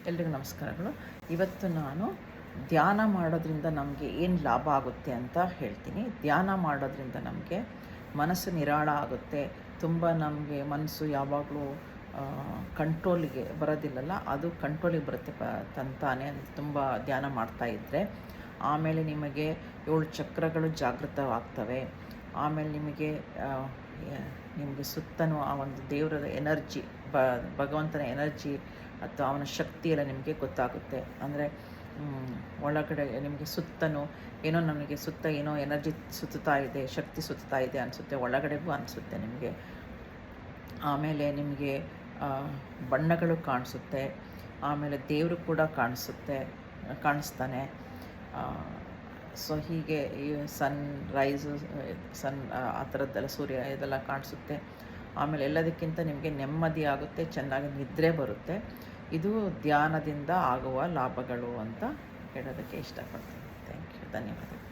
ಎಲ್ರಿಗೂ ನಮಸ್ಕಾರಗಳು. ಇವತ್ತು ನಾನು ಧ್ಯಾನ ಮಾಡೋದ್ರಿಂದ ನಮಗೆ ಏನು ಲಾಭ ಆಗುತ್ತೆ ಅಂತ ಹೇಳ್ತೀನಿ. ಧ್ಯಾನ ಮಾಡೋದ್ರಿಂದ ನಮಗೆ ಮನಸ್ಸು ನಿರಾಳ ಆಗುತ್ತೆ. ತುಂಬ ನಮಗೆ ಮನಸ್ಸು ಯಾವಾಗಲೂ ಕಂಟ್ರೋಲಿಗೆ ಬರೋದಿಲ್ಲಲ್ಲ, ಅದು ಕಂಟ್ರೋಲಿಗೆ ಬರುತ್ತೆ ತಂತಾನೆ ತುಂಬ ಧ್ಯಾನ ಮಾಡ್ತಾಯಿದ್ರೆ. ಆಮೇಲೆ ನಿಮಗೆ 7 ಚಕ್ರಗಳು ಜಾಗೃತವಾಗ್ತವೆ. ಆಮೇಲೆ ನಿಮಗೆ ಸುತ್ತಲೂ ಆ ಒಂದು ದೇವರ ಎನರ್ಜಿ, ಭಗವಂತನ ಎನರ್ಜಿ ಅಥವಾ ಅವನ ಶಕ್ತಿ ಎಲ್ಲ ನಿಮಗೆ ಗೊತ್ತಾಗುತ್ತೆ. ಅಂದರೆ ಒಳಗಡೆ ನಿಮಗೆ ಸುತ್ತಲೂ ಏನೋ ನನಗೆ ಸುತ್ತ ಏನೋ ಎನರ್ಜಿ ಸುತ್ತಾ ಇದೆ, ಶಕ್ತಿ ಸುತ್ತಾ ಇದೆ ಅನಿಸುತ್ತೆ, ಒಳಗಡೆಗೂ ಅನಿಸುತ್ತೆ ನಿಮಗೆ. ಆಮೇಲೆ ನಿಮಗೆ ಬಣ್ಣಗಳು ಕಾಣಿಸುತ್ತೆ. ಆಮೇಲೆ ದೇವರು ಕೂಡ ಕಾಣಿಸ್ತಾನೆ. ಸೊ ಹೀಗೆ ಈ ಸನ್ ರೈಸು, ಆ ಥರದ್ದೆಲ್ಲ, ಸೂರ್ಯ ಇದೆಲ್ಲ ಕಾಣಿಸುತ್ತೆ. ಆಮೇಲೆ ಎಲ್ಲದಕ್ಕಿಂತ ನಿಮಗೆ ನೆಮ್ಮದಿ ಆಗುತ್ತೆ, ಚೆನ್ನಾಗಿ ನಿದ್ರೆ ಬರುತ್ತೆ. ಇದು ಧ್ಯಾನದಿಂದ ಆಗುವ ಲಾಭಗಳು ಅಂತ ಹೇಳೋದಕ್ಕೆ ಇಷ್ಟಪಡ್ತೀನಿ. ಥ್ಯಾಂಕ್ ಯು, ಧನ್ಯವಾದಗಳು.